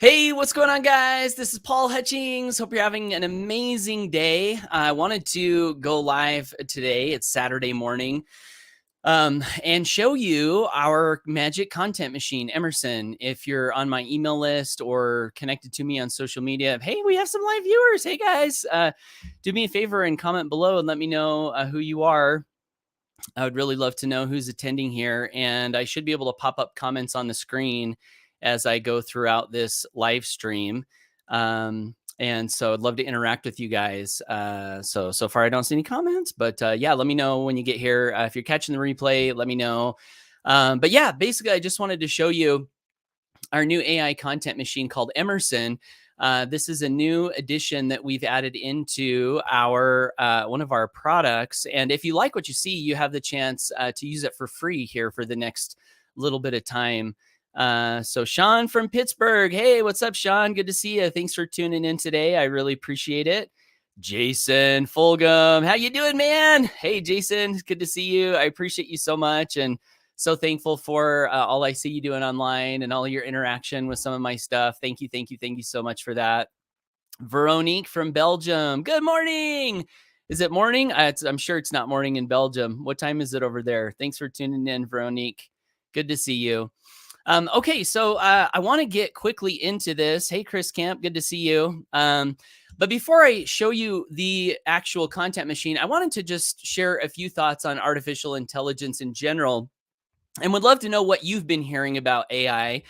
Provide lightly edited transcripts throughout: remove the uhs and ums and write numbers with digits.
Hey, what's going on, guys? This is Paul Hutchings. Hope you're having an amazing day. I wanted to go live today. It's Saturday morning, and show you our magic content machine, Emerson. If you're on my email list or connected to me on social media, hey, we have some live viewers. Hey, guys, do me a favor and comment below and let me know who you are. I would really love to know who's attending here, and I should be able to pop up comments on the screen as I go throughout this live stream. And so I'd love to interact with you guys. So far I don't see any comments, but yeah, let me know when you get here. If you're catching the replay, let me know. But yeah, basically I just wanted to show you our new AI content machine called Emerson. This is a new addition that we've added into our one of our products. And if you like what you see, you have the chance to use it for free here for the next little bit of time. So Sean from Pittsburgh. Hey, what's up, Sean? Good to see you. Thanks for tuning in today. I really appreciate it. Jason Fulgham, how you doing, man? Hey, Jason, it's good to see you. I appreciate you so much. And so thankful for all I see you doing online and all your interaction with some of my stuff. Thank you, thank you, thank you so much for that. Veronique from Belgium. Good morning. Is it morning? I'm sure it's not morning in Belgium. What time is it over there? Thanks for tuning in, Veronique. Good to see you. Okay, so I want to get quickly into this. Hey, Chris Camp, good to see you. But before I show you the actual content machine, I wanted to just share a few thoughts on artificial intelligence in general, and would love to know what you've been hearing about AI.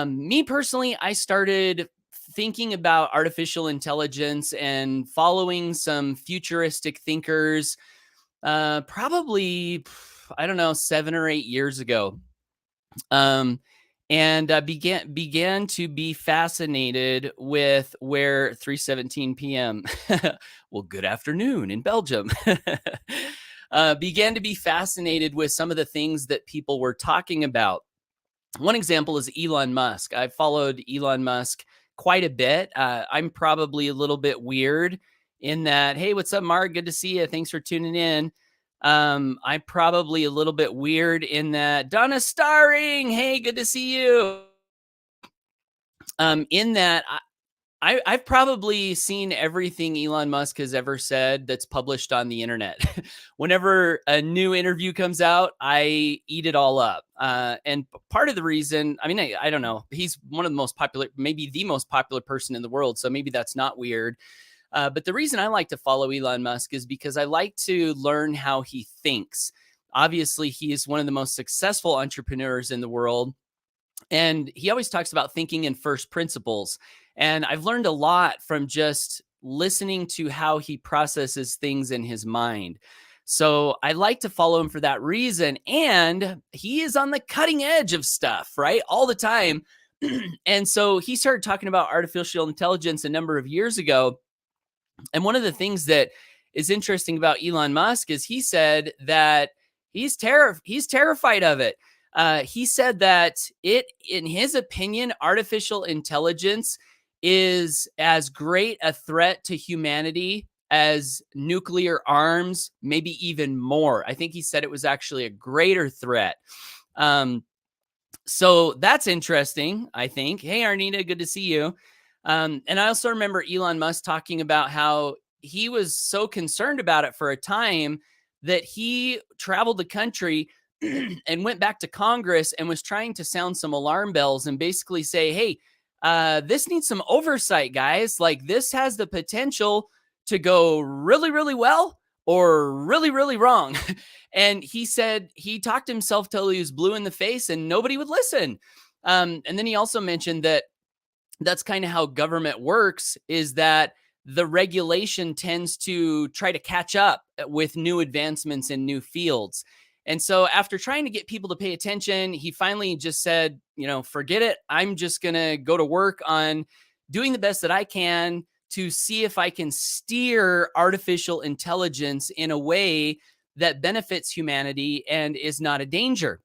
Me personally, I started thinking about artificial intelligence and following some futuristic thinkers probably, I don't know, 7 or 8 years ago. And began to be fascinated with where 3:17 p.m. Well, good afternoon in Belgium. Began to be fascinated with some of the things that people were talking about. One example is Elon Musk. I've followed Elon Musk quite a bit. I'm probably a little bit weird in that, hey, what's up, Mark? Good to see you. Thanks for tuning in. I'm probably a little bit weird in that Donna Starring, hey, good to see you. In that I've probably seen everything Elon Musk has ever said that's published on the internet. Whenever a new interview comes out, I eat it all up. And part of the reason, I mean, I don't know, he's one of the most popular, maybe the most popular person in the world. So maybe that's not weird. But the reason I like to follow Elon Musk is because I like to learn how he thinks. Obviously, he is one of the most successful entrepreneurs in the world. And he always talks about thinking in first principles. And I've learned a lot from just listening to how he processes things in his mind. So I like to follow him for that reason. And he is on the cutting edge of stuff, right? All the time. And so he started talking about artificial intelligence a number of years ago. And one of the things that is interesting about Elon Musk is he said that he's terrified of it. He said that in his opinion, artificial intelligence is as great a threat to humanity as nuclear arms, maybe even more. I think he said it was actually a greater threat. So that's interesting, I think. Hey, Arnita, good to see you. And I also remember Elon Musk talking about how he was so concerned about it for a time that he traveled the country and went back to Congress and was trying to sound some alarm bells and basically say, hey, this needs some oversight, guys. Like, this has the potential to go really, really well or really, really wrong. And he said he talked himself till he was blue in the face and nobody would listen. And then he also mentioned that that's kind of how government works, is that the regulation tends to try to catch up with new advancements in new fields. And so after trying to get people to pay attention, he finally just said, forget it. I'm just going to go to work on doing the best that I can to see if I can steer artificial intelligence in a way that benefits humanity and is not a danger.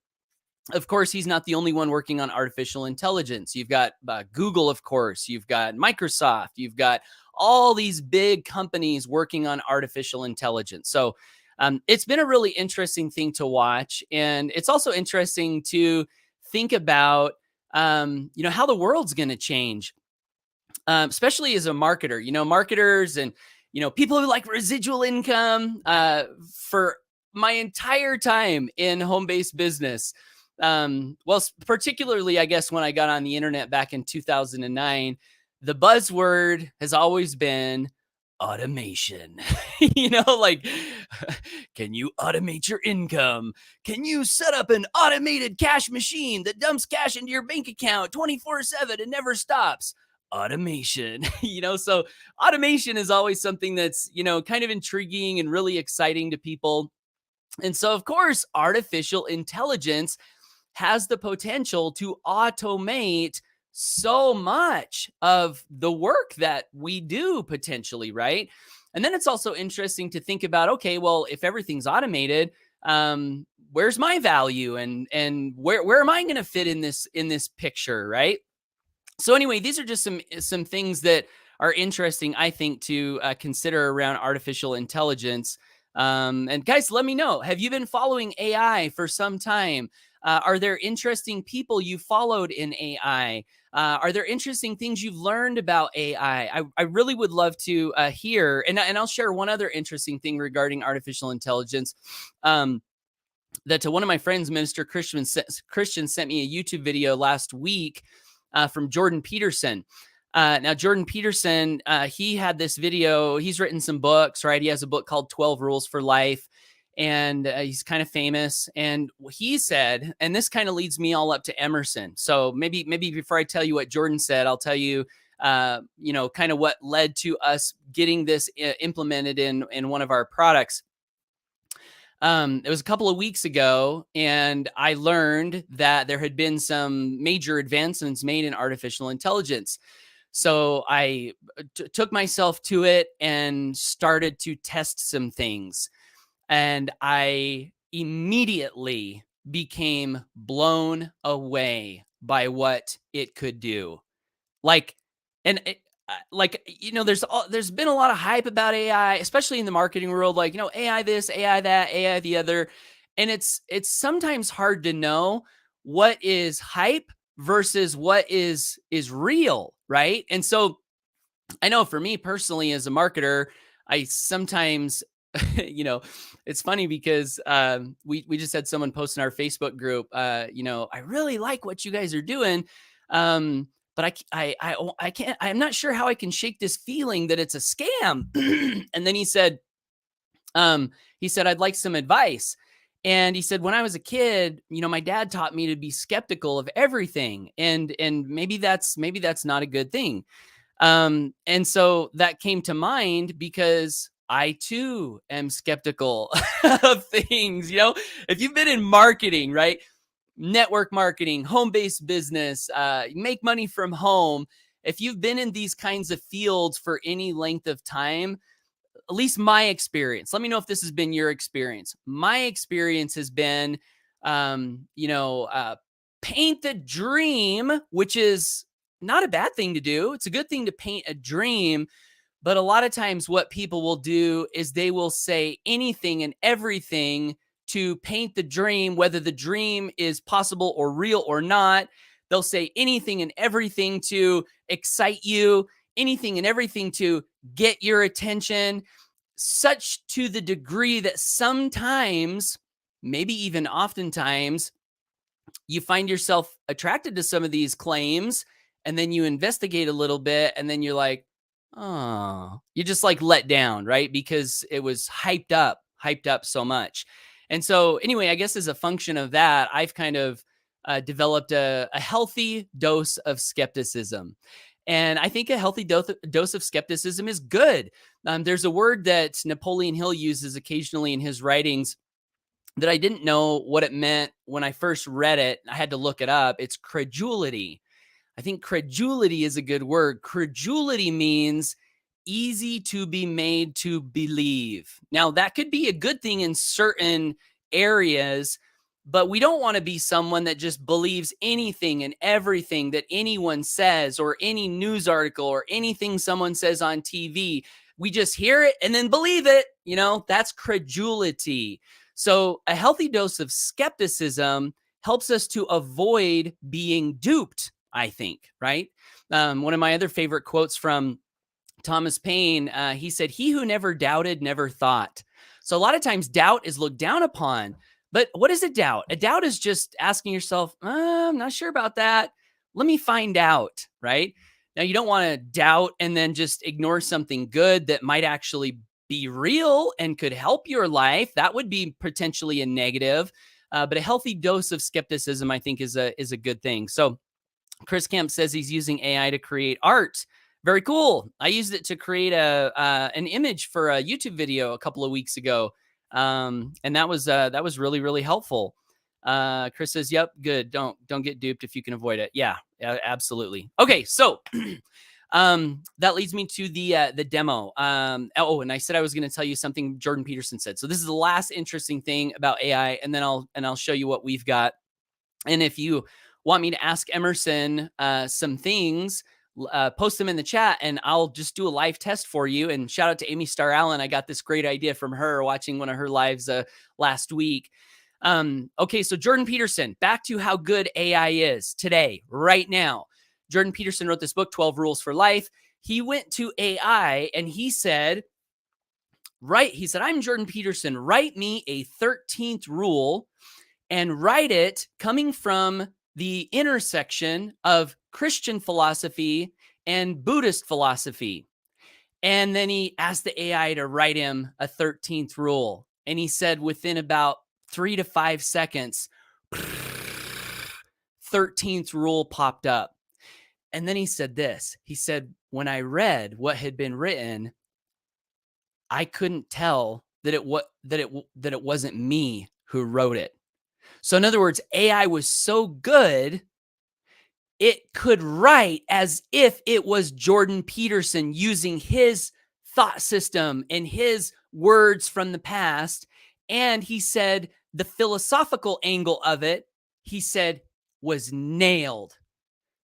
Of course, he's not the only one working on artificial intelligence. You've got Google, of course. You've got Microsoft. You've got all these big companies working on artificial intelligence. So it's been a really interesting thing to watch. And it's also interesting to think about how the world's going to change, especially as a marketer. Marketers and people who like residual income. For my entire time in home-based business, well, particularly I guess when I got on the internet back in 2009, the buzzword has always been automation. Like, can you automate your income? Can you set up an automated cash machine that dumps cash into your bank account 24/7 and never stops? Automation. So automation is always something that's, kind of intriguing and really exciting to people. And so, of course, artificial intelligence has the potential to automate so much of the work that we do potentially, right? And then it's also interesting to think about, okay, well, if everything's automated, where's my value, and where am I going to fit in this picture, right? So anyway, these are just some things that are interesting, I think, to consider around artificial intelligence. And guys, let me know. Have you been following AI for some time? Are there interesting people you followed in AI? Are there interesting things you've learned about AI? I really would love to hear. And I'll share one other interesting thing regarding artificial intelligence. That one of my friends, Minister Christian, sent me a YouTube video last week from Jordan Peterson. Now, Jordan Peterson, he had this video. He's written some books, right? He has a book called 12 Rules for Life, and he's kind of famous. And he said, and this kind of leads me all up to Emerson. So maybe before I tell you what Jordan said, I'll tell you, kind of what led to us getting this implemented in one of our products. It was a couple of weeks ago, and I learned that there had been some major advancements made in artificial intelligence. So I took myself to it and started to test some things. And I immediately became blown away by what it could do. Like, and there's been a lot of hype about AI, especially in the marketing world, like, AI this, AI that, AI the other. And it's sometimes hard to know what is hype versus what is real, right? And so I know for me personally as a marketer, I sometimes it's funny because we just had someone post in our Facebook group, I really like what you guys are doing. But I can't, I'm not sure how I can shake this feeling that it's a scam. And then he said, I'd like some advice. And he said, when I was a kid, my dad taught me to be skeptical of everything. And maybe that's not a good thing. And so that came to mind because I too am skeptical of things. If you've been in marketing, right? Network marketing, home-based business, make money from home. If you've been in these kinds of fields for any length of time, at least my experience, let me know if this has been your experience. My experience has been, paint the dream, which is not a bad thing to do. It's a good thing to paint a dream. But a lot of times what people will do is they will say anything and everything to paint the dream, whether the dream is possible or real or not. They'll say anything and everything to excite you, anything and everything to get your attention, such to the degree that sometimes, maybe even oftentimes, you find yourself attracted to some of these claims, and then you investigate a little bit, and then you're like, oh, you just like let down, right? Because it was hyped up so much. And so anyway, I guess as a function of that, I've kind of developed a healthy dose of skepticism. And I think a healthy dose of skepticism is good. There's a word that Napoleon Hill uses occasionally in his writings that I didn't know what it meant when I first read it. I had to look it up. It's credulity. I think credulity is a good word. Credulity means easy to be made to believe. Now, that could be a good thing in certain areas, but we don't want to be someone that just believes anything and everything that anyone says, or any news article, or anything someone says on TV. We just hear it and then believe it. That's credulity. So a healthy dose of skepticism helps us to avoid being duped, I think, right? One of my other favorite quotes from Thomas Paine, he said, "He who never doubted never thought." So a lot of times doubt is looked down upon. But what is a doubt? A doubt is just asking yourself, I'm not sure about that. Let me find out, right? Now, you don't want to doubt and then just ignore something good that might actually be real and could help your life. That would be potentially a negative. But a healthy dose of skepticism, I think, is a good thing. So Chris Camp says he's using AI to create art. Very cool. I used it to create an image for a YouTube video a couple of weeks ago, and that was really really helpful. Chris says, "Yep, good. Don't get duped if you can avoid it." Yeah, absolutely. Okay, so that leads me to the demo. Oh, and I said I was going to tell you something Jordan Peterson said. So this is the last interesting thing about AI, and then I'll show you what we've got. And if you want me to ask Emerson some things, post them in the chat and I'll just do a live test for you. And shout out to Amy Starr Allen. I got this great idea from her watching one of her lives last week. Okay, so Jordan Peterson, back to how good AI is today, right now. Jordan Peterson wrote this book, 12 Rules for Life. He went to AI and he said, I'm Jordan Peterson, write me a 13th rule and write it coming from the intersection of Christian philosophy and Buddhist philosophy. And then he asked the AI to write him a 13th rule. And he said within about 3 to 5 seconds, 13th rule popped up. And then he said this. He said, when I read what had been written, I couldn't tell that it wasn't me who wrote it. So in other words, AI was so good, it could write as if it was Jordan Peterson using his thought system and his words from the past. And he said the philosophical angle of it, he said, was nailed.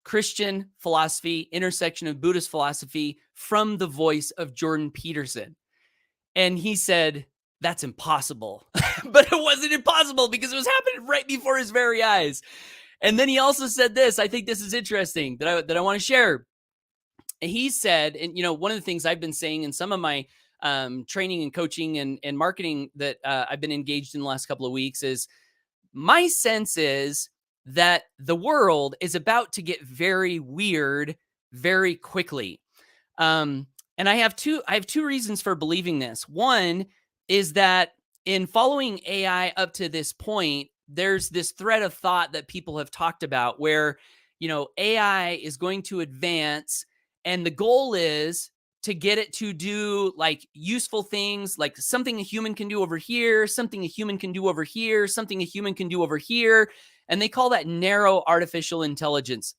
Christian philosophy, intersection of Buddhist philosophy from the voice of Jordan Peterson. And he said, that's impossible. But it wasn't impossible because it was happening right before his very eyes. And then he also said this, I think this is interesting that I want to share. He said, and one of the things I've been saying in some of my training and coaching and marketing that I've been engaged in the last couple of weeks is my sense is that the world is about to get very weird very quickly. And I have two reasons for believing this. One is that in following AI up to this point, there's this thread of thought that people have talked about where, AI is going to advance and the goal is to get it to do like useful things, like something a human can do over here, something a human can do over here, something a human can do over here. And they call that narrow artificial intelligence.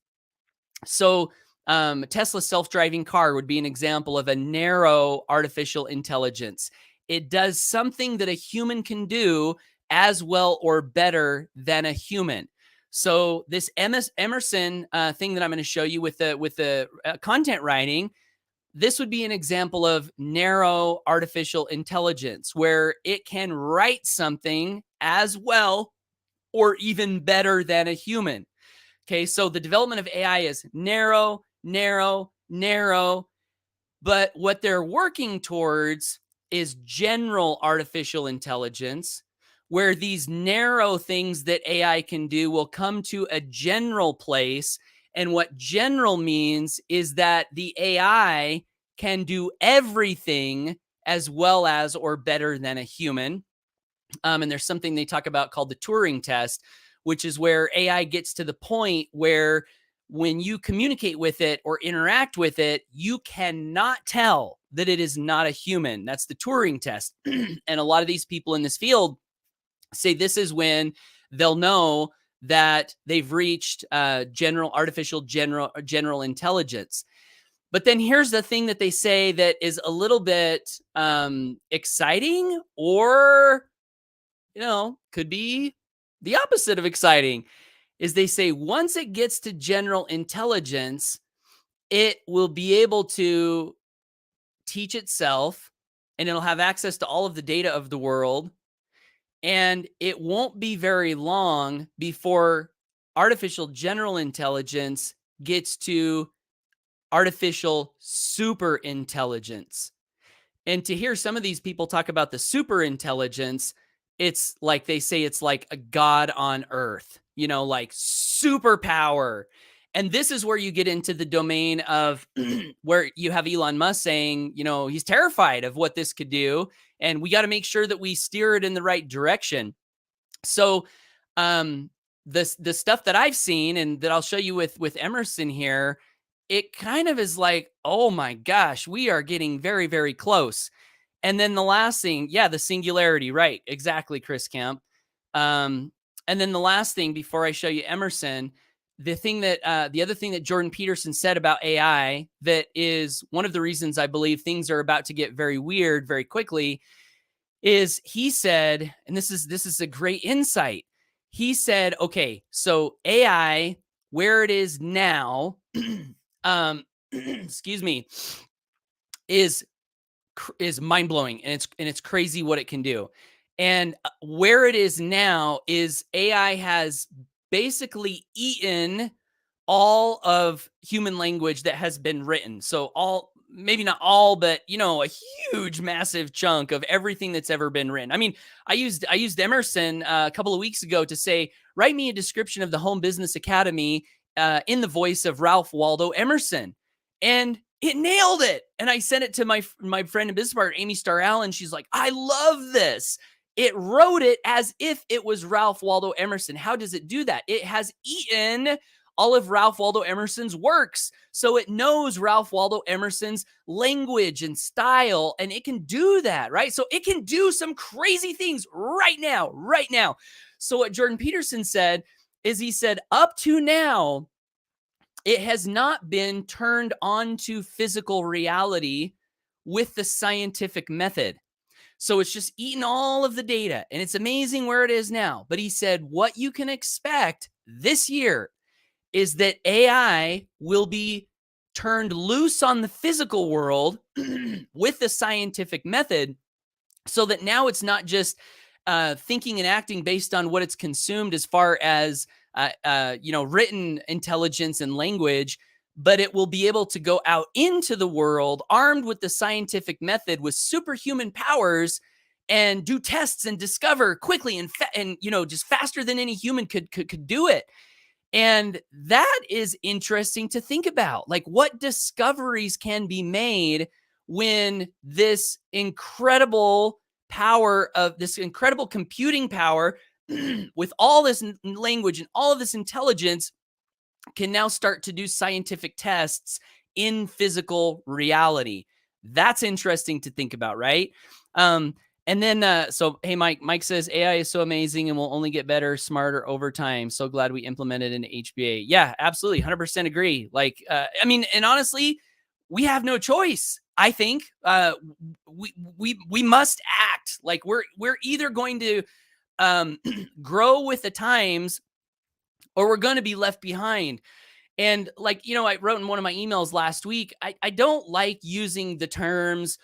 So Tesla's self-driving car would be an example of a narrow artificial intelligence. It does something that a human can do as well or better than a human. So this Emerson thing that I'm going to show you with the content writing, this would be an example of narrow artificial intelligence where it can write something as well or even better than a human. Okay, so the development of AI is narrow, narrow, narrow, but what they're working towards is general artificial intelligence, where these narrow things that AI can do will come to a general place. And what general means is that the AI can do everything as well as or better than a human. And there's something they talk about called the Turing test, which is where AI gets to the point where when you communicate with it or interact with it, you cannot tell that it is not a human. That's the Turing test. And a lot of these people in this field say this is when they'll know that they've reached general intelligence. But then here's the thing that they say that is a little bit exciting or, could be the opposite of exciting, is they say once it gets to general intelligence, it will be able to teach itself and it'll have access to all of the data of the world. And it won't be very long before artificial general intelligence gets to artificial super intelligence. And to hear some of these people talk about the super intelligence, it's like they say it's like a god on earth, like superpower. And this is where you get into the domain of where you have Elon Musk saying, he's terrified of what this could do. And we got to make sure that we steer it in the right direction. So, the stuff that I've seen and that I'll show you with Emerson here, it kind of is like, oh my gosh, we are getting very, very close. And then the last thing, the singularity, right? Exactly, Chris Kemp. And then the last thing before I show you Emerson, the other thing that Jordan Peterson said about AI that is one of the reasons I believe things are about to get very weird very quickly is he said, and this is a great insight. He said, okay, so AI, where it is now, excuse me, is mind blowing, and it's crazy what it can do. And where it is now is AI has basically eaten all of human language that has been written. So maybe not all, but a huge, massive chunk of everything that's ever been written. I mean, I used Emerson a couple of weeks ago to say, write me a description of the Home Business Academy in the voice of Ralph Waldo Emerson, and it nailed it. And I sent it to my friend and business partner, Amy Starr Allen. She's like, I love this. It wrote it as if it was Ralph Waldo Emerson. How does it do that? It has eaten all of Ralph Waldo Emerson's works. So it knows Ralph Waldo Emerson's language and style, and it can do that, right? So it can do some crazy things right now. So what Jordan Peterson said is he said, up to now, it has not been turned on to physical reality with the scientific method. So it's just eaten all of the data, and it's amazing where it is now. But he said, what you can expect this year is that AI will be turned loose on the physical world with the scientific method, so that now it's not just thinking and acting based on what it's consumed as far as written intelligence and language, but it will be able to go out into the world armed with the scientific method with superhuman powers and do tests and discover quickly and just faster than any human could do it. And that is interesting to think about. Like, what discoveries can be made when this incredible computing power with all this language and all of this intelligence can now start to do scientific tests in physical reality. That's interesting to think about, right? And then, so, hey, Mike says, AI is so amazing and will only get better, smarter over time. So glad we implemented it in HBA. Yeah, absolutely. 100% agree. Like, and honestly, we have no choice. I think we must act. Like, we're either going to grow with the times, or we're going to be left behind. And like, I wrote in one of my emails last week, I don't like using the terms,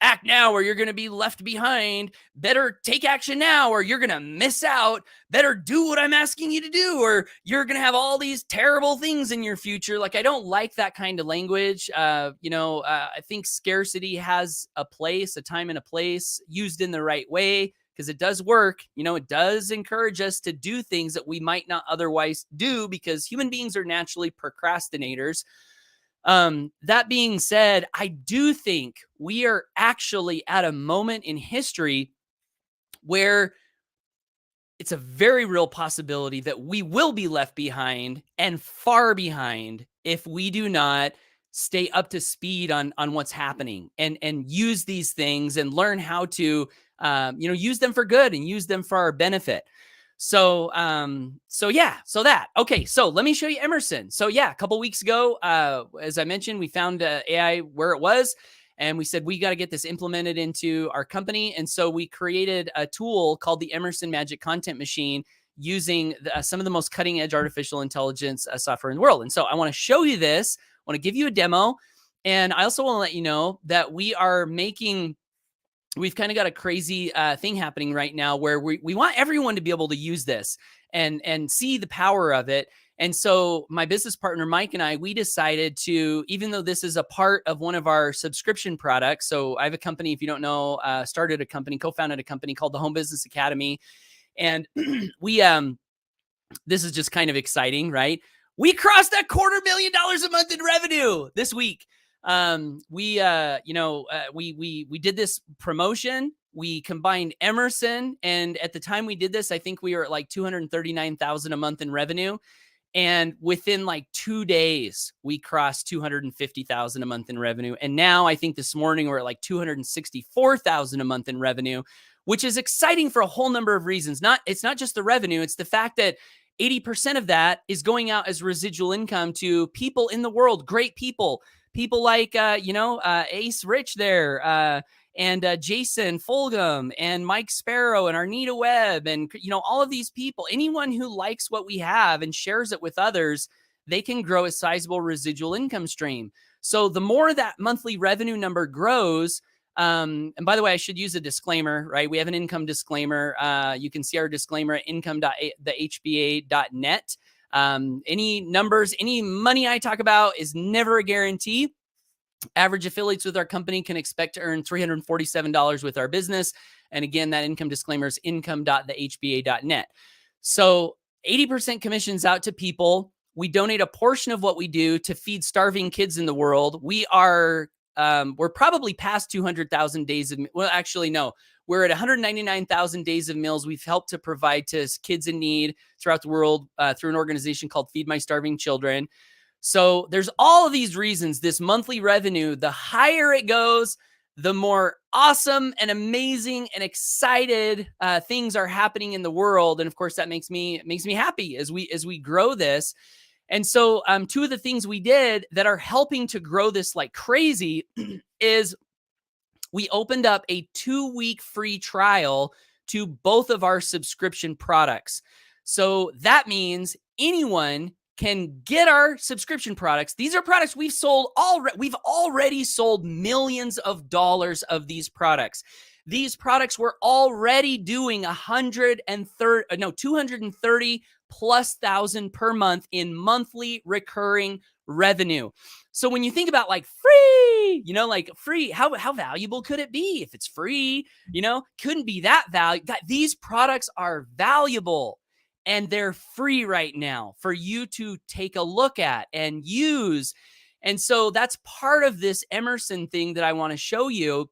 act now or you're going to be left behind. Better take action now or you're going to miss out. Better do what I'm asking you to do or you're going to have all these terrible things in your future. Like, I don't like that kind of language. I think scarcity has a time and a place used in the right way, because it does work. It does encourage us to do things that we might not otherwise do, because human beings are naturally procrastinators. That being said, I do think we are actually at a moment in history where it's a very real possibility that we will be left behind, and far behind, if we do not stay up to speed on what's happening and use these things and learn how to use them for good and use them for our benefit. So that. Okay, so let me show you Emerson. So yeah, a couple weeks ago, as I mentioned, we found AI where it was, and we said, we got to get this implemented into our company. And so we created a tool called the Emerson Magic Content Machine, using some of the most cutting edge artificial intelligence software in the world. And so I want to show you this. I want to give you a demo. And I also want to let you know that we are making we've kind of got a crazy thing happening right now where we want everyone to be able to use this and see the power of it. And so my business partner, Mike, and I, we decided to, even though this is a part of one of our subscription products. So I have a company, if you don't know, started a company, co-founded a company called the Home Business Academy. And we, this is just kind of exciting, right? We crossed that $250,000 a month in revenue this week. We did this promotion. We combined Emerson, and at the time we did this, I think we were at like 239,000 a month in revenue. And within like 2 days, we crossed 250,000 a month in revenue. And now I think this morning we're at like 264,000 a month in revenue, which is exciting for a whole number of reasons. It's not just the revenue, it's the fact that 80% of that is going out as residual income to people in the world, great people like, Ace Rich there, and Jason Fulgham and Mike Sparrow and Arnita Webb and, all of these people. Anyone who likes what we have and shares it with others, they can grow a sizable residual income stream. So the more that monthly revenue number grows, and by the way, I should use a disclaimer, right? We have an income disclaimer. You can see our disclaimer at income.thehba.net. Any numbers, any money I talk about is never a guarantee. Average affiliates with our company can expect to earn $347 with our business. And again, that income disclaimer is income.thehba.net. So 80% commissions out to people. We donate a portion of what we do to feed starving kids in the world. We're probably past 200,000 days of, well, actually, no, we're at 199,000 days of meals we've helped to provide to kids in need throughout the world through an organization called Feed My Starving Children. So there's all of these reasons. This monthly revenue, the higher it goes, the more awesome and amazing and excited things are happening in the world. And of course, that makes me happy as we grow this. And so two of the things we did that are helping to grow this like crazy is we opened up a 2-week free trial to both of our subscription products. So that means anyone can get our subscription products. These are products we've sold already. We've already sold millions of dollars of these products. These products were already doing 230 plus thousand per month in monthly recurring revenue. So when you think about like free, like free, how valuable could it be if it's free? Couldn't be that valuable. These products are valuable. And they're free right now for you to take a look at and use. And so that's part of this Emerson thing that I want to show you.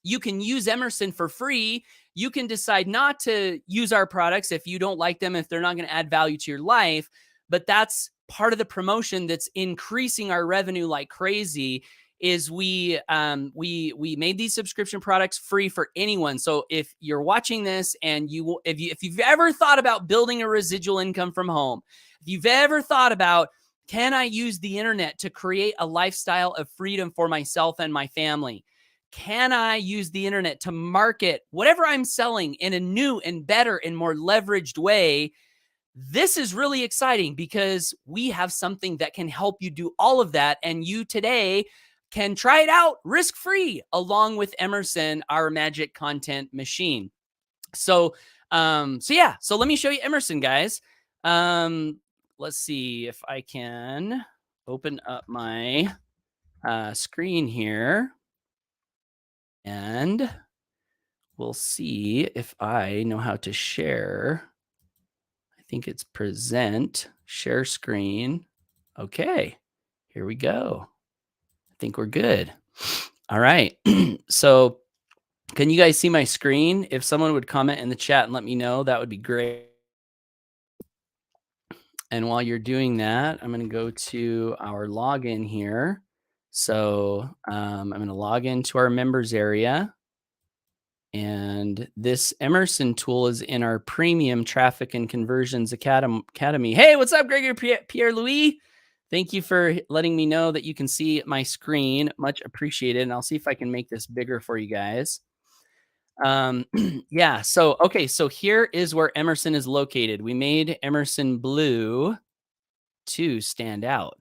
You can use Emerson for free. You can decide not to use our products if you don't like them, if they're not going to add value to your life. But that's part of the promotion that's increasing our revenue like crazy. Is we made these subscription products free for anyone. So if you're watching this and if you've ever thought about building a residual income from home, if you've ever thought about, can I use the internet to create a lifestyle of freedom for myself and my family? Can I use the internet to market whatever I'm selling in a new and better and more leveraged way? This is really exciting because we have something that can help you do all of that. And you today can try it out risk-free along with Emerson, our magic content machine. So let me show you Emerson, guys. Let's see if I can open up my screen here and we'll see if I know how to share. I think it's present, share screen. Okay, here we go. I think we're good. All right. So can you guys see my screen? If someone would comment in the chat and let me know, that would be great. And while you're doing that, I'm going to go to our login here. So I'm going to log into our members area. And this Emerson tool is in our premium traffic and conversions academy. Hey, what's up, Gregory Pierre-Louis? Thank you for letting me know that you can see my screen. Much appreciated. And I'll see if I can make this bigger for you guys. Yeah. So here is where Emerson is located. We made Emerson blue to stand out.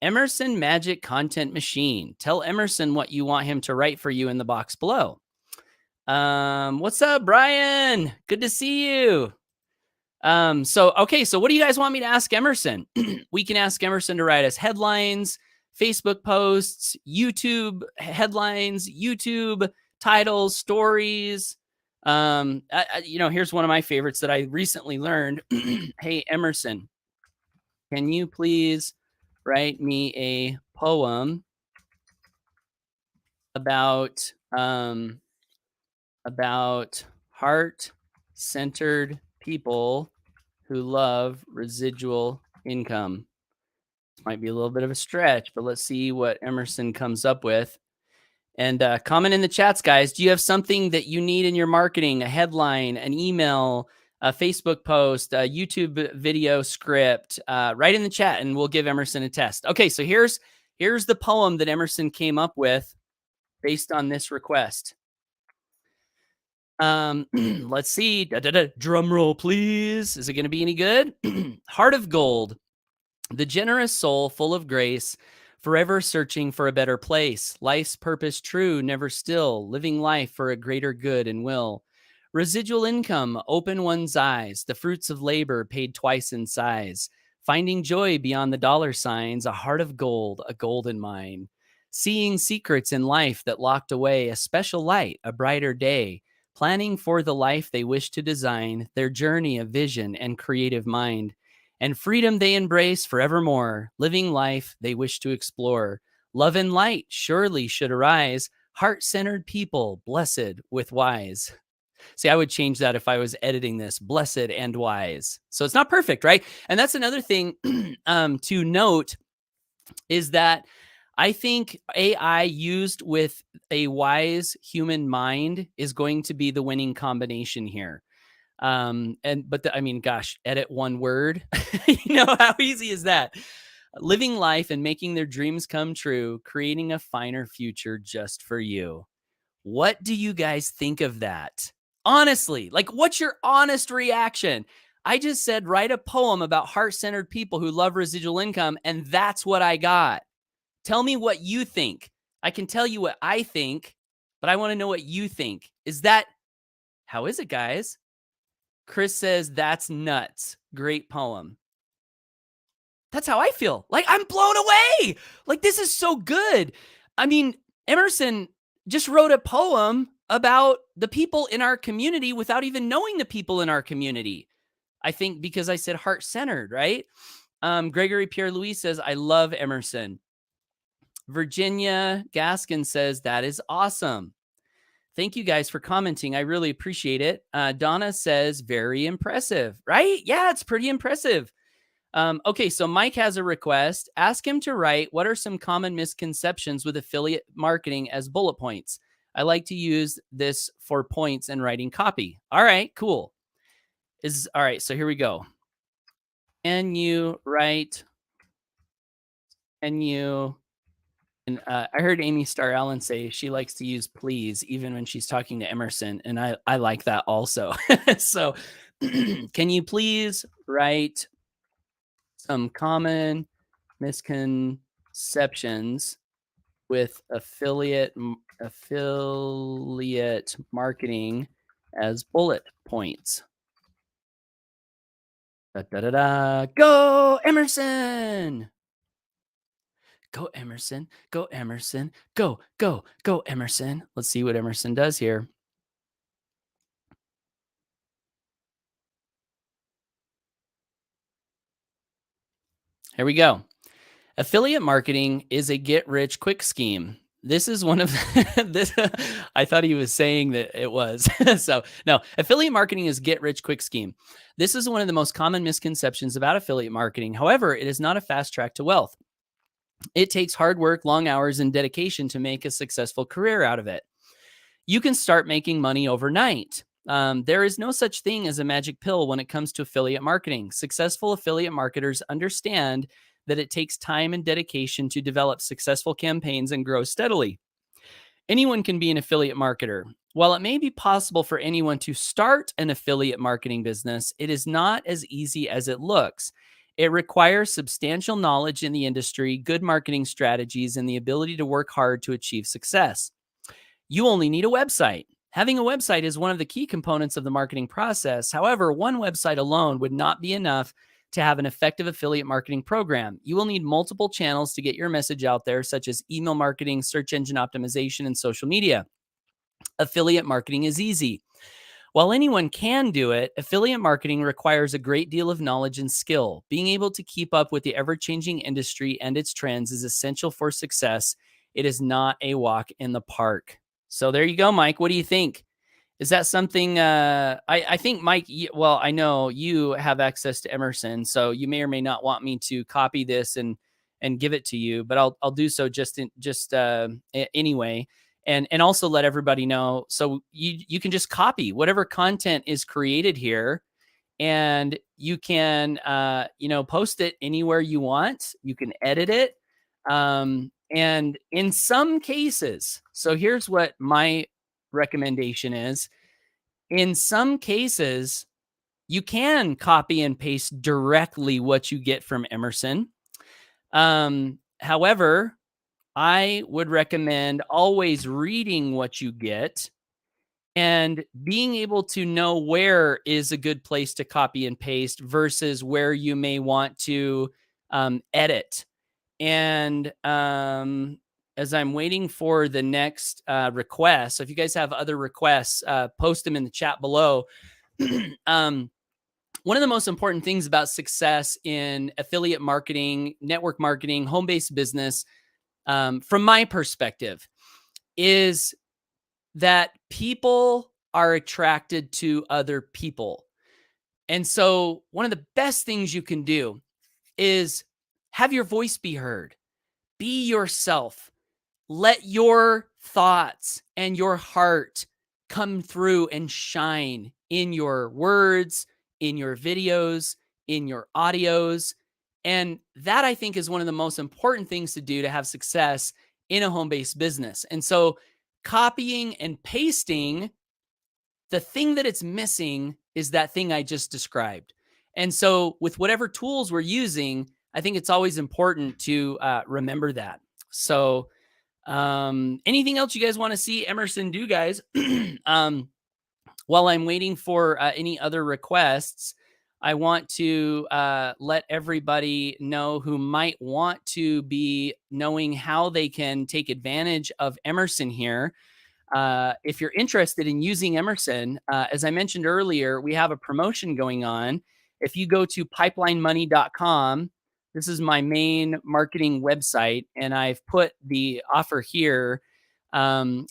Emerson Magic Content Machine. Tell Emerson what you want him to write for you in the box below. What's up, Brian? Good to see you. So what do you guys want me to ask Emerson? We can ask Emerson to write us headlines, Facebook posts, YouTube headlines, YouTube titles, stories. Here's one of my favorites that I recently learned. Hey, Emerson, can you please write me a poem about about heart-centered people who love residual income? This might be a little bit of a stretch, but let's see what Emerson comes up with. And comment in the chats, guys. Do you have something that you need in your marketing? A headline, an email, a Facebook post, a YouTube video script? Write in the chat, and we'll give Emerson a test. Okay, so here's the poem that Emerson came up with based on this request. Let's see. Drum roll, please. Is it going to be any good? Heart of gold. The generous soul full of grace, forever searching for a better place. Life's purpose true, never still, living life for a greater good and will. Residual income, open one's eyes, the fruits of labor paid twice in size. Finding joy beyond the dollar signs, a heart of gold, a golden mine. Seeing secrets in life that locked away, a special light, a brighter day. Planning for the life they wish to design, their journey of vision and creative mind. And freedom they embrace forevermore, living life they wish to explore. Love and light surely should arise, heart-centered people, blessed with wise. See, I would change that if I was editing this, blessed and wise. So it's not perfect, right? And that's another thing to note is that I think AI used with a wise human mind is going to be the winning combination here. Gosh, edit one word. How easy is that? Living life and making their dreams come true, creating a finer future just for you. What do you guys think of that? Honestly, like, what's your honest reaction? I just said, write a poem about heart-centered people who love residual income, and that's what I got. Tell me what you think. I can tell you what I think, but I want to know what you think. How is it, guys? Chris says, that's nuts. Great poem. That's how I feel. Like, I'm blown away. Like, this is so good. I mean, Emerson just wrote a poem about the people in our community without even knowing the people in our community. I think because I said heart-centered, right? Gregory Pierre-Louis says, I love Emerson. Virginia Gaskin says, that is awesome. Thank you guys for commenting. I really appreciate it. Donna says, very impressive, right? Yeah, it's pretty impressive. Okay, so Mike has a request. Ask him to write, what are some common misconceptions with affiliate marketing as bullet points? I like to use this for points and writing copy. All right, cool. All right, so here we go. Can you write, and I heard Amy Starr Allen say she likes to use please even when she's talking to Emerson, and I like that also. So can you please write some common misconceptions with affiliate marketing as bullet points? Go Emerson! Go Emerson, go Emerson, go Emerson. Let's see what Emerson does here. Here we go. Affiliate marketing is a get-rich-quick scheme. This is one of this. I thought he was saying that it was. So no, affiliate marketing is get-rich-quick scheme. This is one of the most common misconceptions about affiliate marketing. However, it is not a fast track to wealth. It takes hard work, long hours, and dedication to make a successful career out of it. You can start making money overnight. There is no such thing as a magic pill when it comes to affiliate marketing. Successful affiliate marketers understand that it takes time and dedication to develop successful campaigns and grow steadily. Anyone can be an affiliate marketer. While it may be possible for anyone to start an affiliate marketing business, it is not as easy as it looks. It requires substantial knowledge in the industry, good marketing strategies, and the ability to work hard to achieve success. You only need a website, Having a website is one of the key components of the marketing process. However, one website alone would not be enough to have an effective affiliate marketing program. You will need multiple channels to get your message out there, such as email marketing, search engine optimization, and social media. Affiliate marketing is easy. While anyone can do it, affiliate marketing requires a great deal of knowledge and skill. Being able to keep up with the ever-changing industry and its trends is essential for success. It is not a walk in the park. So there you go, Mike. What do you think? Is that something, I think, Mike, well, I know you have access to Emerson, so you may or may not want me to copy this and give it to you, but I'll do so anyway, and also let everybody know. So you can just copy whatever content is created here, and you can, post it anywhere you want. You can edit it. And in some cases, so here's what my recommendation is. In some cases, you can copy and paste directly what you get from Emerson. However, I would recommend always reading what you get and being able to know where is a good place to copy and paste versus where you may want to edit. And as I'm waiting for the next request, so if you guys have other requests, post them in the chat below. One of the most important things about success in affiliate marketing, network marketing, home-based business, from my perspective, is that people are attracted to other people. And so one of the best things you can do is have your voice be heard. Be yourself. Let your thoughts and your heart come through and shine in your words, in your videos, in your audios. And that, I think, is one of the most important things to do to have success in a home-based business. And so copying and pasting, the thing that it's missing is that thing I just described. And so with whatever tools we're using, I think it's always important to remember that. So anything else you guys want to see Emerson do, guys? While I'm waiting for any other requests, I want to let everybody know who might want to be knowing how they can take advantage of Emerson here. If you're interested in using Emerson, as I mentioned earlier, we have a promotion going on. If you go to pipelinemoney.com, this is my main marketing website, and I've put the offer here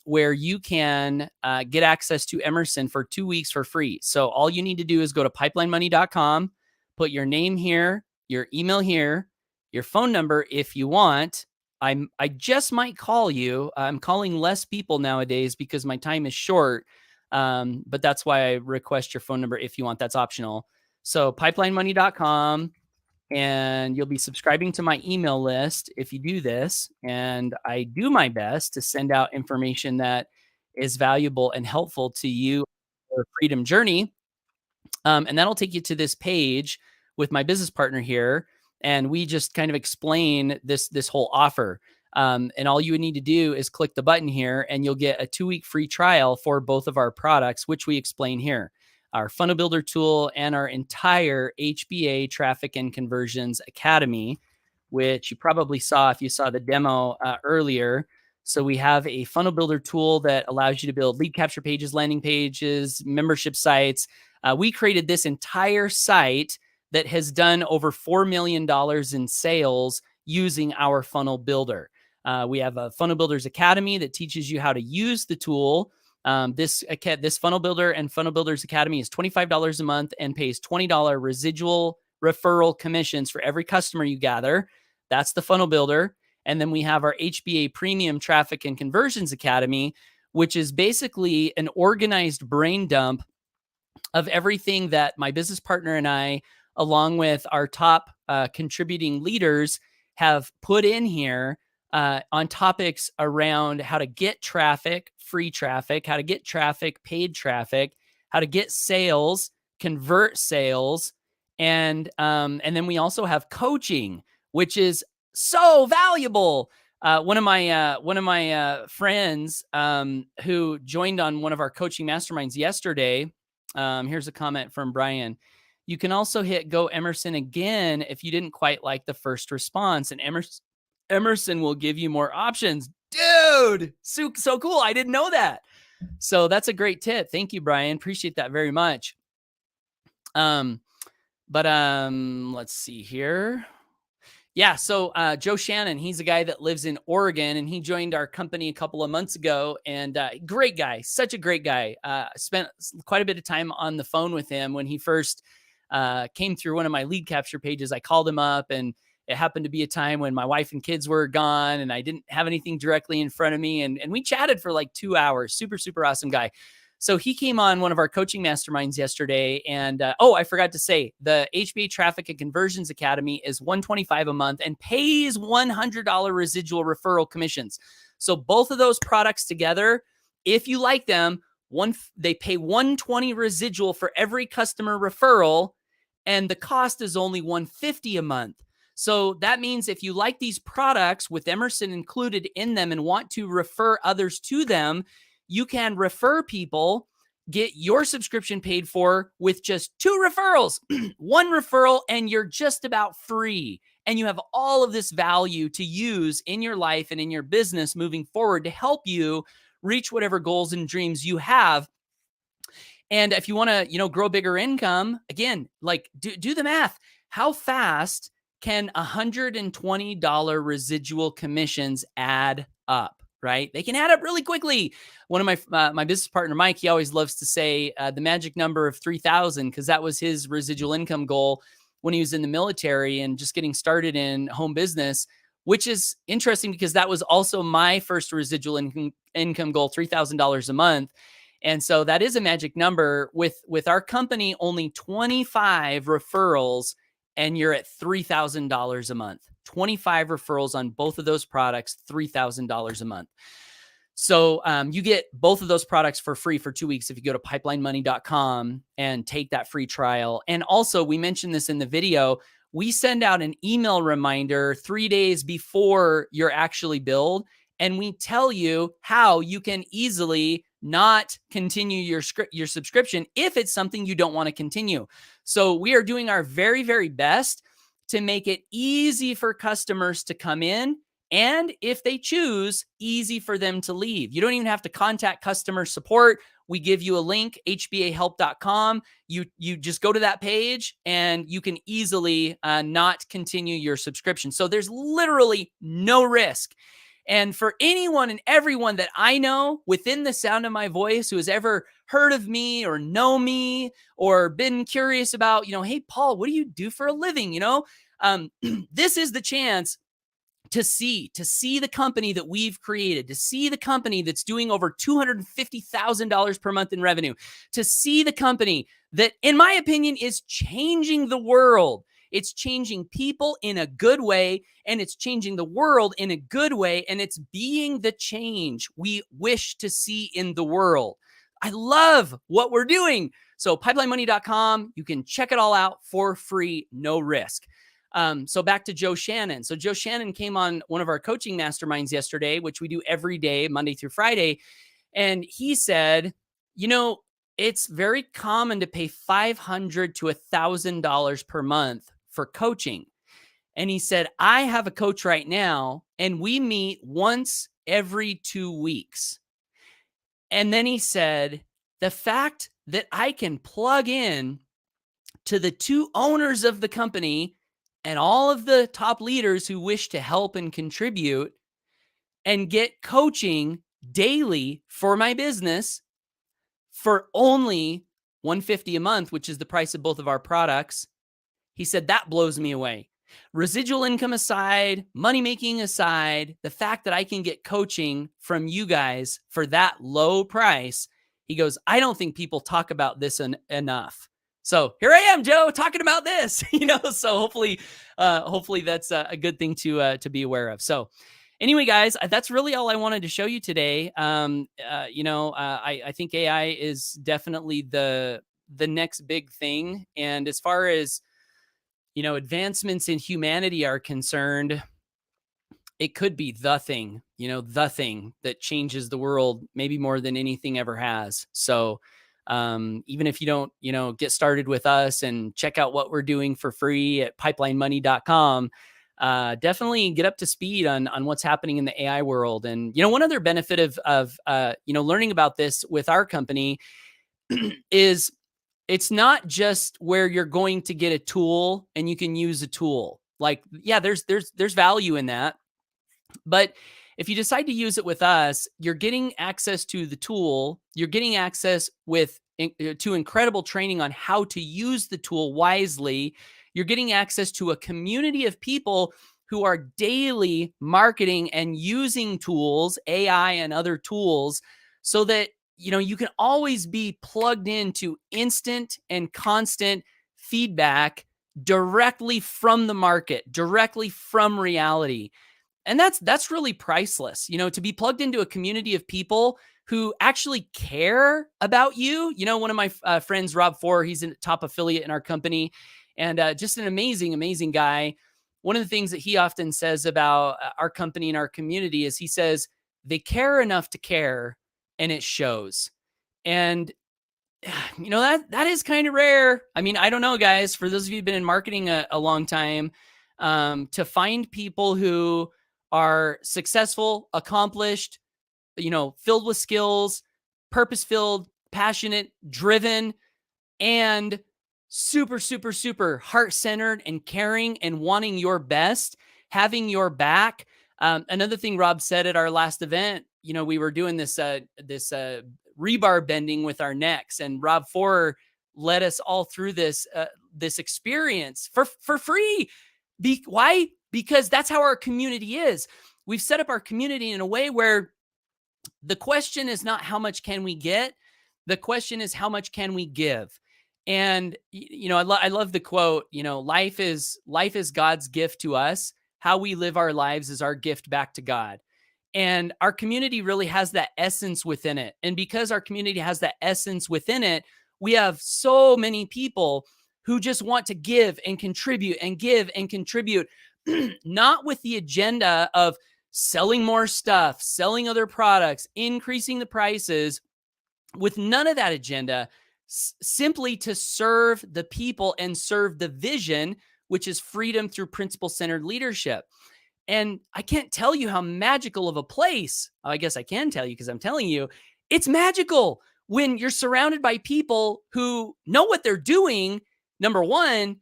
where you can get access to Emerson for 2 weeks for free. So all you need to do is go to pipelinemoney.com, put your name here, your email here, your phone number if you want. I just might call you. I'm calling less people nowadays because my time is short. But that's why I request your phone number if you want. That's optional. So pipelinemoney.com, and you'll be subscribing to my email list if you do this. And I do my best to send out information that is valuable and helpful to you, your freedom journey. And that'll take you to this page with my business partner here. And we just kind of explain this whole offer. And all you need to do is click the button here, and you'll get a 2-week free trial for both of our products, which we explain here. Our Funnel Builder tool and our entire HBA Traffic and Conversions Academy, which you probably saw if you saw the demo earlier. So we have a Funnel Builder tool that allows you to build lead capture pages, landing pages, membership sites. We created this entire site that has done over $4 million in sales using our Funnel Builder. We have a Funnel Builders Academy that teaches you how to use the tool. This Funnel Builder and Funnel Builders Academy is $25 a month and pays $20 residual referral commissions for every customer you gather. That's the Funnel Builder. And then we have our HBA Premium Traffic and Conversions Academy, which is basically an organized brain dump of everything that my business partner and I, along with our top contributing leaders, have put in here on topics around how to get traffic, free traffic, how to get traffic, paid traffic, how to get sales, convert sales, and then we also have coaching, which is so valuable. One of my friends who joined on one of our coaching masterminds yesterday. Here's a comment from Brian. You can also hit Go Emerson again if you didn't quite like the first response, and Emerson will give you more options. Dude, so cool. I didn't know that. So that's a great tip. Thank you, Brian. Appreciate that very much. Let's see here. Yeah, so Joe Shannon, he's a guy that lives in Oregon, and he joined our company a couple of months ago. And great guy, such a great guy. Spent quite a bit of time on the phone with him when he first came through one of my lead capture pages. I called him up, and it happened to be a time when my wife and kids were gone, and I didn't have anything directly in front of me. And we chatted for like 2 hours. Super, super awesome guy. So he came on one of our coaching masterminds yesterday, and I forgot to say, the HBA Traffic and Conversions Academy is $125 a month and pays $100 residual referral commissions. So both of those products together, if you like them, they pay $120 residual for every customer referral, and the cost is only $150 a month. So that means if you like these products with Emerson included in them and want to refer others to them, you can refer people, get your subscription paid for with just 2 referrals, 1 referral, and you're just about free. And you have all of this value to use in your life and in your business moving forward to help you reach whatever goals and dreams you have. And if you want to, grow bigger income, again, like do the math. How fast can $120 residual commissions add up? Right? They can add up really quickly. One of my business partner, Mike, he always loves to say the magic number of 3,000, because that was his residual income goal when he was in the military and just getting started in home business, which is interesting because that was also my first residual income goal, $3,000 a month. And so that is a magic number. With our company, only 25 referrals, and you're at $3,000 a month. 25 referrals on both of those products, $3,000 a month. So you get both of those products for free for 2 weeks if you go to pipelinemoney.com and take that free trial. And also, we mentioned this in the video, we send out an email reminder 3 days before you're actually billed, and we tell you how you can easily not continue your subscription if it's something you don't want to continue. So we are doing our very, very best to make it easy for customers to come in, and if they choose, easy for them to leave. You don't even have to contact customer support. We give you a link, hbahelp.com. You just go to that page and you can easily not continue your subscription. So there's literally no risk. And for anyone and everyone that I know within the sound of my voice who has ever heard of me or know me or been curious about, hey, Paul, what do you do for a living? This is the chance to see the company that we've created, to see the company that's doing over $250,000 per month in revenue, to see the company that, in my opinion, is changing the world. It's changing people in a good way, and it's changing the world in a good way, and it's being the change we wish to see in the world. I love what we're doing. So pipelinemoney.com, you can check it all out for free, no risk. So back to Joe Shannon. So Joe Shannon came on one of our coaching masterminds yesterday, which we do every day, Monday through Friday. And he said, it's very common to pay $500 to $1,000 per month for coaching. And he said, I have a coach right now, and we meet once every 2 weeks. And then he said, the fact that I can plug in to the 2 owners of the company and all of the top leaders who wish to help and contribute and get coaching daily for my business for only $150 a month, which is the price of both of our products. He said, that blows me away. Residual income aside, money making aside, the fact that I can get coaching from you guys for that low price, he goes, I don't think people talk about this enough. So here I am, Joe, talking about this, so hopefully that's a good thing to be aware of. So anyway, guys, that's really all I wanted to show you today. I think AI is definitely the next big thing. And as far as, advancements in humanity are concerned, it could be the thing, the thing that changes the world maybe more than anything ever has. So even if you don't, get started with us and check out what we're doing for free at pipelinemoney.com, definitely get up to speed on what's happening in the AI world. And, one other benefit of learning about this with our company is it's not just where you're going to get a tool and you can use a tool. Like, yeah, there's value in that. But if you decide to use it with us, you're getting access to the tool. You're getting access to incredible training on how to use the tool wisely. You're getting access to a community of people who are daily marketing and using tools, AI and other tools, so that you can always be plugged into instant and constant feedback directly from the market, directly from reality. And that's really priceless, to be plugged into a community of people who actually care about you. One of my friends, Rob Four, he's a top affiliate in our company, and just an amazing, amazing guy. One of the things that he often says about our company and our community is he says, they care enough to care, and it shows. And that is kind of rare. I mean, I don't know, guys, for those of you who've been in marketing a long time, to find people who are successful, accomplished, filled with skills, purpose-filled, passionate, driven, and super, super, super heart-centered and caring and wanting your best, having your back. Another thing Rob said at our last event, we were doing this rebar bending with our necks, and Rob Four led us all through this experience for free. Why? Because that's how our community is. We've set up our community in a way where the question is not how much can we get? The question is how much can we give? And, I love the quote, life is God's gift to us. How we live our lives is our gift back to God. And our community really has that essence within it. And because our community has that essence within it, we have so many people who just want to give and contribute and give and contribute, not with the agenda of selling more stuff, selling other products, increasing the prices, with none of that agenda, simply to serve the people and serve the vision, which is freedom through principle-centered leadership. And I can't tell you how magical of a place. I guess I can tell you because I'm telling you, it's magical when you're surrounded by people who know what they're doing, number one,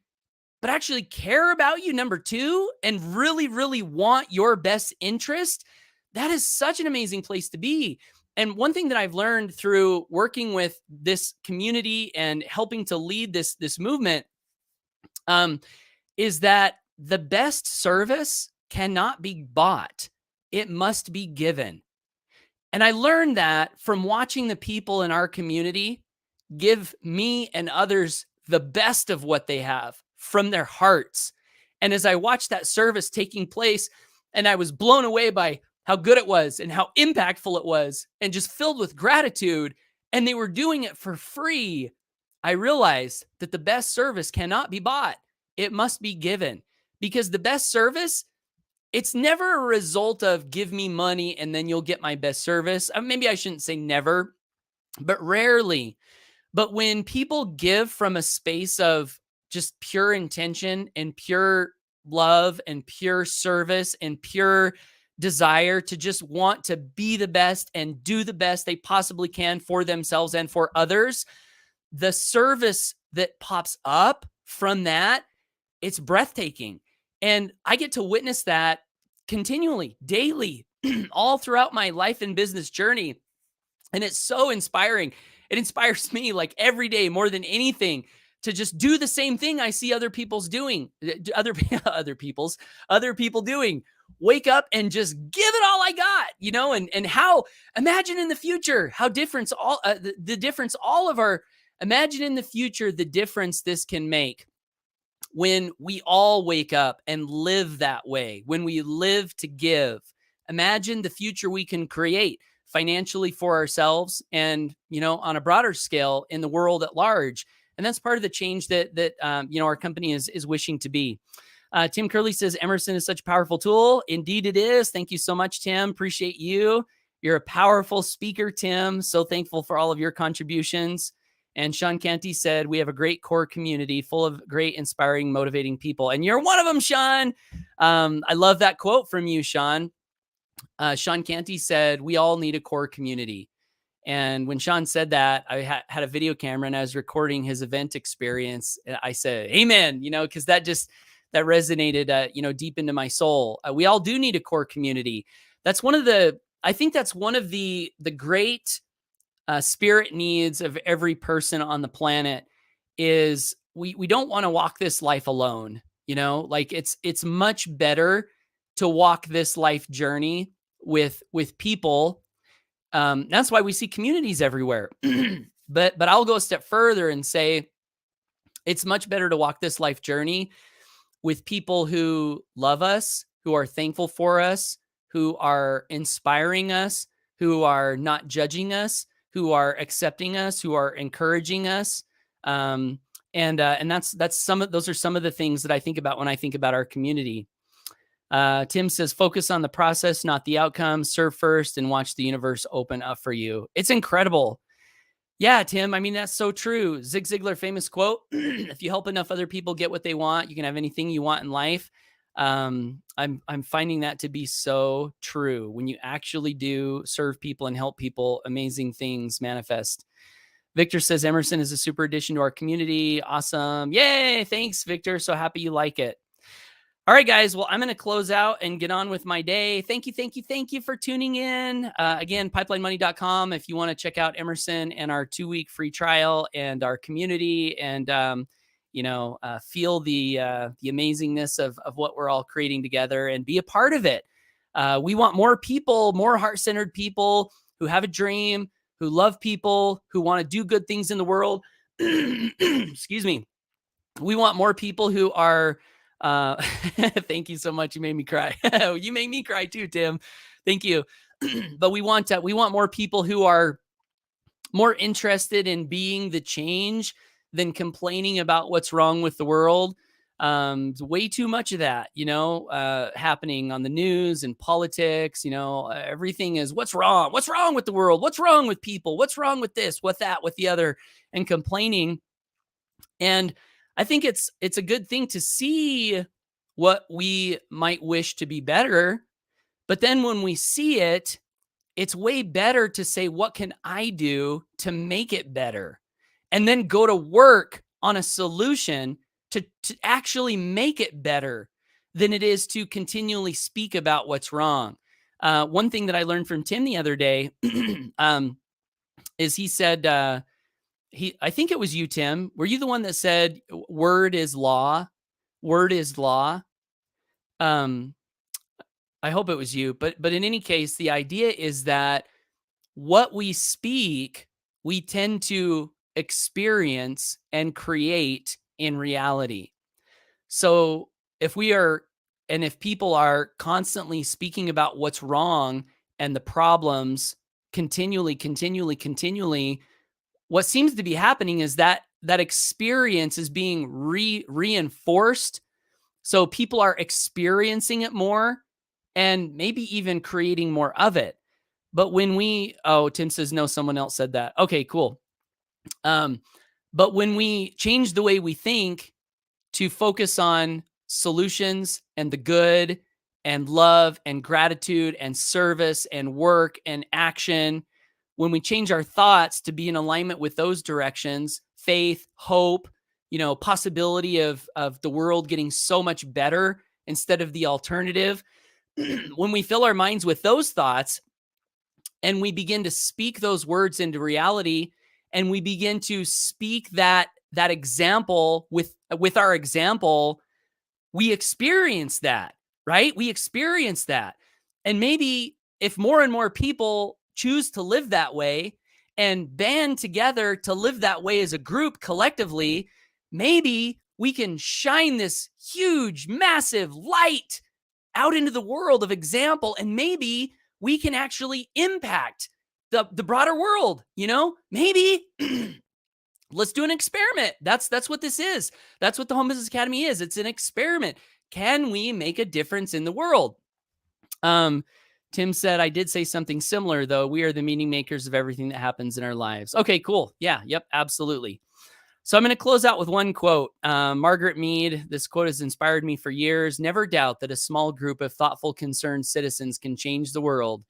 but actually care about you, number two, and really, really want your best interest. That is such an amazing place to be. And one thing that I've learned through working with this community and helping to lead this movement is that the best service cannot be bought. It must be given. And I learned that from watching the people in our community give me and others the best of what they have from their hearts. And as I watched that service taking place, and I was blown away by how good it was and how impactful it was, and just filled with gratitude, and they were doing it for free, I realized that the best service cannot be bought. It must be given, because the best service, it's never a result of give me money and then you'll get my best service. Maybe I shouldn't say never, but rarely. But when people give from a space of just pure intention and pure love and pure service and pure desire to just want to be the best and do the best they possibly can for themselves and for others, the service that pops up from that, it's breathtaking. And I get to witness that continually, daily, all throughout my life and business journey. And it's so inspiring. It inspires me like every day more than anything to just do the same thing I see other people doing. Wake up and just give it all I got, and how, imagine in the future, how different the difference imagine in the future, the difference this can make when we all wake up and live that way, when we live to give. Imagine the future we can create financially for ourselves and, on a broader scale in the world at large. And that's part of the change that our company is wishing to be. Tim Curley says Emerson is such a powerful tool. Indeed it is. Thank you so much, Tim. Appreciate you. You're a powerful speaker, Tim. So thankful for all of your contributions. And Sean Canty said, we have a great core community full of great, inspiring, motivating people. And you're one of them, Sean. I love that quote from you, Sean. Sean Canty said, we all need a core community. And when Sean said that, I had a video camera and I was recording his event experience. And I said, amen, because that resonated, deep into my soul. We all do need a core community. I think that's one of the great spirit needs of every person on the planet is we don't want to walk this life alone. Like it's much better to walk this life journey with people. That's why we see communities everywhere. But I'll go a step further and say it's much better to walk this life journey with people who love us, who are thankful for us, who are inspiring us, who are not judging us, who are accepting us, who are encouraging us. And those are some of the things that I think about when I think about our community. Tim says, focus on the process, not the outcome. Serve first and watch the universe open up for you. It's incredible. Yeah, Tim. I mean, that's so true. Zig Ziglar, famous quote, if you help enough other people get what they want, you can have anything you want in life. I'm finding that to be so true. When you actually do serve people and help people, amazing things manifest. Victor says, Emerson is a super addition to our community. Awesome. Yay. Thanks, Victor. So happy you like it. All right, guys. Well, I'm going to close out and get on with my day. Thank you for tuning in. Again, pipelinemoney.com if you want to check out Emerson and our 2-week free trial and our community and, feel the amazingness of what we're all creating together and be a part of it. We want more people, more heart-centered people who have a dream, who love people, who want to do good things in the world. Excuse me. We want more people who are thank you so much. You made me cry. You made me cry too, Tim. Thank you. But we want more people who are more interested in being the change than complaining about what's wrong with the world. Way too much of that, happening on the news and politics. Everything is what's wrong with the world? What's wrong with people? What's wrong with this, with that, with the other, and complaining. And I think it's a good thing to see what we might wish to be better. But then when we see it, it's way better to say, what can I do to make it better? And then go to work on a solution to actually make it better than it is to continually speak about what's wrong. One thing that I learned from Tim the other day is he said, I think it was you, Tim. Were you the one that said word is law? Word is law. I hope it was you, but in any case, the idea is that what we speak, we tend to experience and create in reality. So if people are constantly speaking about what's wrong and the problems continually, what seems to be happening is that experience is being reinforced. So people are experiencing it more and maybe even creating more of it. But Tim says, no, someone else said that. Okay, cool. But when we change the way we think to focus on solutions and the good and love and gratitude and service and work and action, when we change our thoughts to be in alignment with those directions, faith, hope, possibility of the world getting so much better instead of the alternative, when we fill our minds with those thoughts and we begin to speak those words into reality and we begin to speak that example with our example, we experience that, right? We experience that. And maybe if more and more people choose to live that way and band together to live that way as a group collectively, maybe we can shine this huge, massive light out into the world of example, and maybe we can actually impact the broader world. Maybe let's do an experiment. That's what this is. That's what the Home Business Academy is. It's an experiment. Can we make a difference in the world? Tim said, I did say something similar, though. We are the meaning makers of everything that happens in our lives. Okay, cool. Yeah, yep, absolutely. So I'm going to close out with one quote. Margaret Mead, this quote has inspired me for years. Never doubt that a small group of thoughtful, concerned citizens can change the world.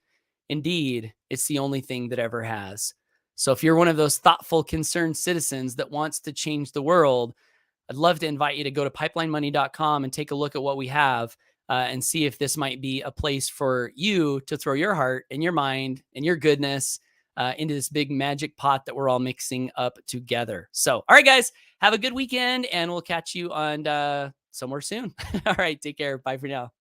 Indeed, it's the only thing that ever has. So if you're one of those thoughtful, concerned citizens that wants to change the world, I'd love to invite you to go to pipelinemoney.com and take a look at what we have and see if this might be a place for you to throw your heart and your mind and your goodness into this big magic pot that we're all mixing up together. So, all right, guys, have a good weekend, and we'll catch you on somewhere soon. All right, take care. Bye for now.